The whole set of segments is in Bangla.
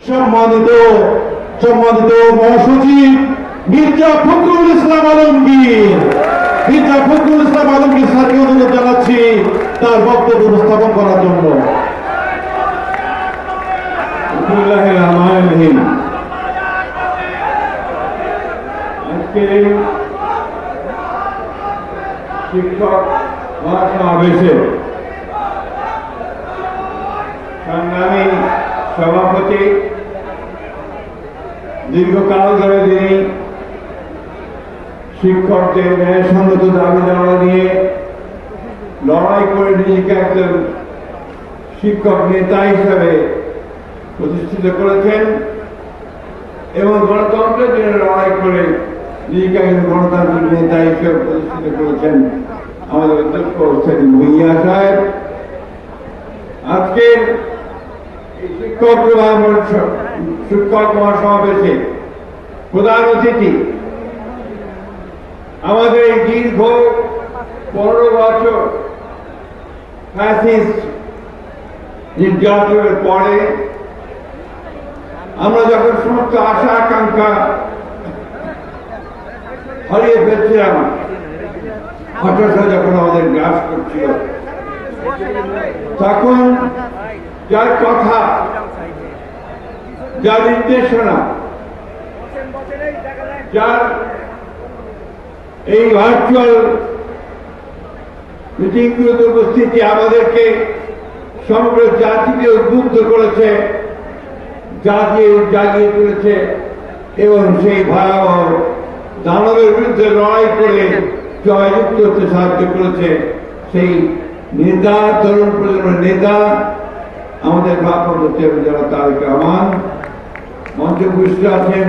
সম্মানিত সম্মানিত মহাসচিব মির্জা ফখরুল ইসলাম আলমগীর স্যারকে অনুরোধ জানাচ্ছি তার বক্তব্য উপস্থাপন করার জন্য। শিক্ষক মহাসমাবেশে সংগ্রামী সভাপতি, দীর্ঘকাল ধরে তিনি শিক্ষকদের ন্যায়সঙ্গত দাবি দেওয়া নিয়ে লড়াই করে নিজেকে একজন শিক্ষক নেতা হিসাবে প্রতিষ্ঠিত করেছেন এবং গণতন্ত্রের জন্য লড়াই করে নিজেকে একজন গণতান্ত্রিক নেতা হিসেবে প্রতিষ্ঠিত করেছেন আমাদের অধ্যক্ষ সেলিম ভূঁইয়া সাহেব। আজকের শিক্ষক মহাসমাবেশে প্রধান অতিথি আমাদের এই দীর্ঘ 15 বছর ফ্যাসিস্ট নির্যাতনের পরে আমরা যখন সমস্ত আশা আকাঙ্ক্ষা হারিয়ে ফেলছিলাম, হতাশা যখন আমাদের গ্রাস করছিল, তখন যার কথা, যার নির্দেশনা, যার এই ভার্চুয়াল মিটিংগুলোতে উপস্থিতি আমাদেরকে সমগ্র জাতিকে উদ্বুদ্ধ করেছে, জাগিয়ে তুলেছে এবং সেই ভয়াবহ দানবের বিরুদ্ধে লড়াই করে জয়যুক্ত হতে সাহায্য করেছে সেই নেতা, তরুণ প্রজন্মের নেতা আমাদের ভারপ্রাপ্ত যারা তারেক রহমান। মঞ্চে উপস্থিত আছেন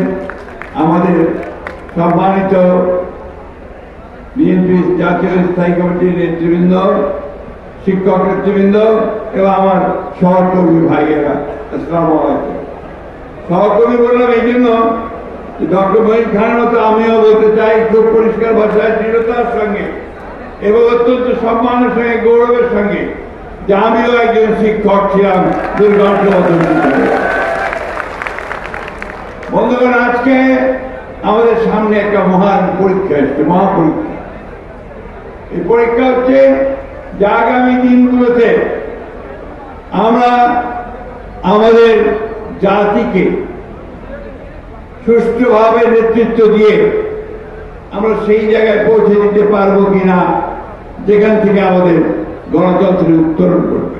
আমাদের সম্মানিত বিএনপি জাতীয় স্থায়ী কমিটির নেতৃবৃন্দ, শিক্ষক নেতৃবৃন্দ এবং আমার সহকর্মী ভাইয়েরা, আসসালামু আলাইকুম। সহকর্মী বললাম এই জন্য ডক্টর মহিন খানের মতো আমিও বলতে চাই খুব পরিষ্কার ভাষায়, দৃঢ়তার সঙ্গে এবং অত্যন্ত সম্মানের সঙ্গে, গৌরবের সঙ্গে, যে আমিও একজন শিক্ষক ছিলাম দুর্গত বন্ধুগণ। আজকে আমাদের সামনে একটা মহান পরীক্ষা এসছে, মহাপরীক্ষা। এই পরীক্ষা হচ্ছে যে আগামী দিনগুলোতে আমরা আমাদের জাতিকে সুষ্ঠুভাবে নেতৃত্ব দিয়ে আমরা সেই জায়গায় পৌঁছে দিতে পারবো কিনা যেখান থেকে আমাদের গণতন্ত্রের উত্তরণ করবে।